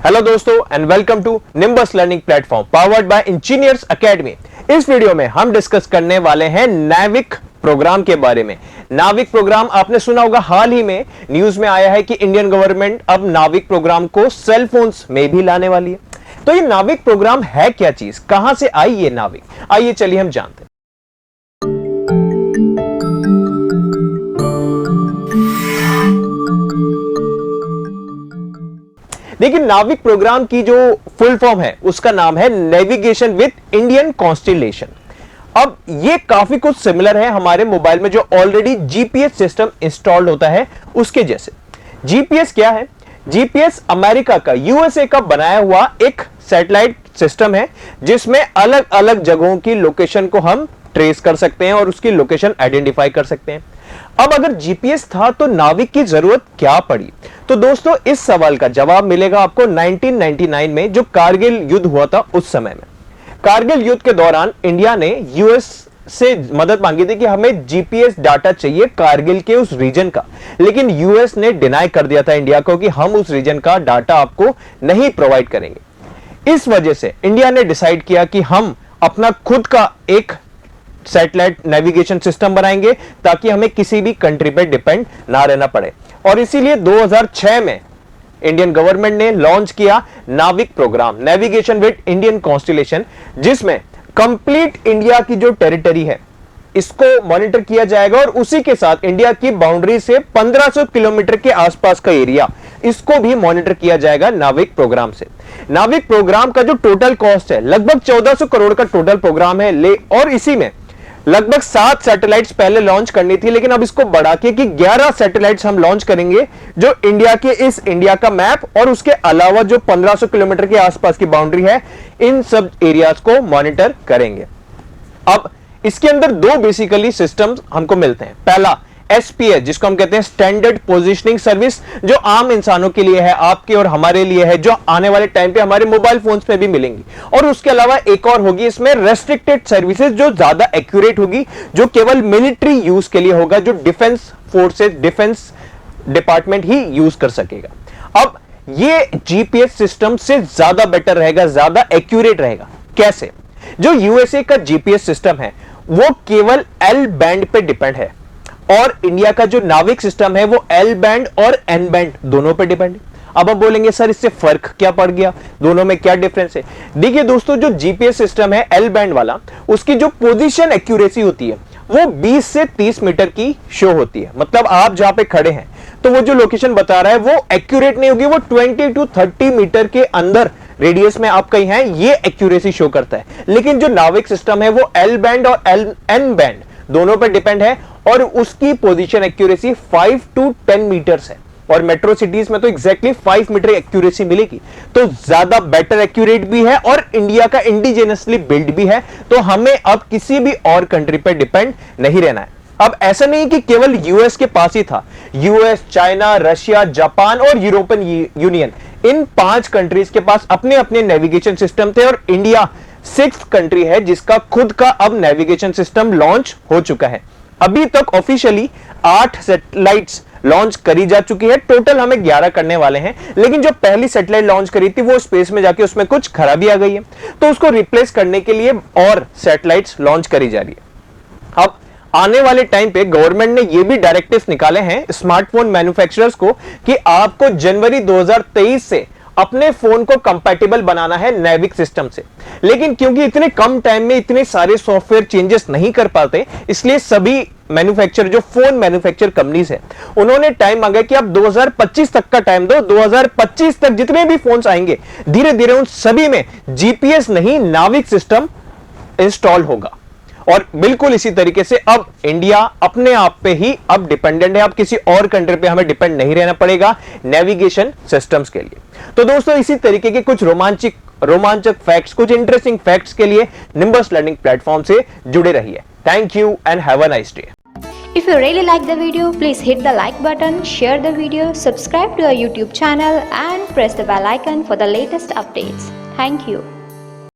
Hello दोस्तों and welcome to Nimbus learning platform powered by engineers academy. इस वीडियो में हम डिस्कस करने वाले हैं नाविक प्रोग्राम के बारे में। नाविक प्रोग्राम आपने सुना होगा, हाल ही में न्यूज में आया है कि इंडियन गवर्नमेंट अब नाविक प्रोग्राम को सेल फोन्स में भी लाने वाली है। तो ये नाविक प्रोग्राम है क्या चीज, कहां से आई ये नाविक, आइए चलिए हम जानते हैं। देखिए, नाविक प्रोग्राम की जो फुल फॉर्म है उसका नाम है नेविगेशन विद इंडियन कॉन्स्टिलेशन। अब ये काफी कुछ सिमिलर है हमारे मोबाइल में जो ऑलरेडी जीपीएस सिस्टम इंस्टॉल्ड होता है उसके जैसे। जीपीएस क्या है? जीपीएस अमेरिका का, यूएसए का बनाया हुआ एक सैटेलाइट सिस्टम है जिसमें अलग अलग जगहों की लोकेशन को हम ट्रेस कर सकते हैं और उसकी लोकेशन आइडेंटिफाई कर सकते हैं। अब अगर जीपीएस था तो नाविक की जरूरत क्या पड़ी? तो दोस्तों, इस सवाल का जवाब मिलेगा आपको 1999 में, जो कारगिल युद्ध हुआ था उस समय में। कारगिल युद्ध के दौरान इंडिया ने यूएस से मदद मांगी थी कि हमें जीपीएस डाटा चाहिए कारगिल के उस रीजन का, लेकिन यूएस ने डिनाई कर दिया था इंडिया को कि हम उस रीजन का डाटा आपको नहीं प्रोवाइड करेंगे। इस वजह से इंडिया ने डिसाइड किया कि हम अपना खुद का एक सैटेलाइट नेविगेशन सिस्टम बनाएंगे ताकि हमें किसी भी कंट्री पर डिपेंड ना रहना पड़े। और इसीलिए 2006 में इंडियन गवर्नमेंट ने लॉन्च किया NavIC programme, navigation with Indian constellation, जिसमें कंप्लीट इंडिया की जो टेरिटरी है इसको मॉनिटर किया जाएगा और उसी के साथ इंडिया की बाउंड्री से 1500 किलोमीटर के आसपास का एरिया, इसको भी मॉनिटर किया जाएगा नाविक प्रोग्राम से। नाविक प्रोग्राम का जो टोटल कॉस्ट है लगभग 1400 करोड़ का टोटल प्रोग्राम है और इसी में लगभग 7 सैटेलाइट्स पहले लॉन्च करनी थी, लेकिन अब इसको बढ़ा के कि 11 सैटेलाइट्स हम लॉन्च करेंगे जो इंडिया का मैप और उसके अलावा जो 1500 किलोमीटर के आसपास की बाउंड्री है इन सब एरियाज को मॉनिटर करेंगे। अब इसके अंदर दो बेसिकली सिस्टम्स हमको मिलते हैं। पहला एसपीएस, जिसको हम कहते हैं स्टैंडर्ड पोजीशनिंग सर्विस, जो आम इंसानों के लिए है, आपके और हमारे लिए है, जो आने वाले टाइम पे हमारे मोबाइल फोन्स पे भी मिलेंगी। और उसके अलावा एक और होगी इसमें रेस्ट्रिक्टेड सर्विसेज, जो ज्यादा एक्यूरेट होगी, जो केवल मिलिट्री यूज के लिए होगा, जो डिफेंस फोर्सेज, डिफेंस डिपार्टमेंट ही यूज कर सकेगा। अब ये जीपीएस सिस्टम से ज्यादा बेटर रहेगा, ज्यादा एक्यूरेट रहेगा। कैसे? जो यूएसए का जीपीएस सिस्टम है वो केवल एल बैंड पे डिपेंड है और इंडिया का जो नाविक सिस्टम है वो एल बैंड और एन बैंड दोनों पे डिपेंड है। अब आप बोलेंगे सर इससे फर्क क्या पड़ गया, दोनों में क्या डिफरेंस है? देखिए दोस्तों, जो जीपीएस सिस्टम है एल बैंड वाला, उसकी जो पोजीशन एक्यूरेसी होती है वो 20 से 30 मीटर की शो होती है। मतलब आप जहां पे खड़े हैं तो वो जो लोकेशन बता रहा है वो एक्यूरेट नहीं होगी, वो 20 टू 30 मीटर के अंदर रेडियस में आप कहीं हैं, ये एक्यूरेसी शो करता है। लेकिन जो नाविक सिस्टम है वो एल बैंड और एन बैंड दोनों पर डिपेंड है और उसकी पोजीशन एक्यूरेसी 5 टू 10 मीटर्स है और मेट्रो सिटीज में तो एग्जैक्टली 5 मीटर एक्यूरेसी मिलेगी। तो ज्यादा बेटर एक्यूरेट भी है और इंडिया का इंडिजिनसली बिल्ड भी है, तो हमें अब किसी भी और कंट्री पर डिपेंड नहीं रहना है। अब ऐसा नहीं कि केवल यूएस के पास ही था, यूएस, चाइना, रशिया, जापान और यूरोपियन यूनियन, इन 5 कंट्रीज के पास अपने अपने नेविगेशन सिस्टम थे और इंडिया 6th कंट्री है जिसका खुद का अब नेविगेशन सिस्टम लॉन्च हो चुका है। अभी तक ऑफिशियली 8 सैटेलाइट्स लॉन्च करी जा चुकी है, टोटल हमें 11 करने वाले हैं। लेकिन जो पहली सैटेलाइट लॉन्च करी थी वो स्पेस में जाके उसमें कुछ खराबी आ गई है, तो उसको रिप्लेस करने के लिए और सैटेलाइट्स लॉन्च करी जा रही है। अब आने वाले टाइम पे गवर्नमेंट ने ये भी डायरेक्टिव्स निकाले हैं स्मार्टफोन मैन्युफैक्चरर्स को कि आपको जनवरी 2023 से अपने फोन को कंपैटिबल बनाना है नाविक सिस्टम से। लेकिन क्योंकि इतने कम टाइम में इतने सारे सॉफ्टवेयर चेंजेस नहीं कर पाते, इसलिए सभी मैन्युफैक्चर, जो फोन मैन्युफैक्चर कंपनीज है, उन्होंने टाइम मांगा कि आप 2025 तक का टाइम दो। 2025 तक जितने भी फोन्स आएंगे धीरे धीरे उन सभी में जीपीएस नहीं नाविक सिस्टम इंस्टॉल होगा। और बिल्कुल इसी तरीके से अब इंडिया अपने आप पे ही अब डिपेंडेंट है, अब किसी और कंट्री पे हमें डिपेंड नहीं रहना पड़ेगा नेविगेशन सिस्टम्स के लिए। तो दोस्तों, इसी तरीके के कुछ रोमांचक फैक्ट्स, कुछ इंटरेस्टिंग फैक्ट्स के लिए निम्बस लर्निंग प्लेटफॉर्म से जुड़े रहिए। Thank you and have a nice day. If you really like the video, please hit the like button, share the video, subscribe to our YouTube channel and press the bell icon for the latest updates. Thank you.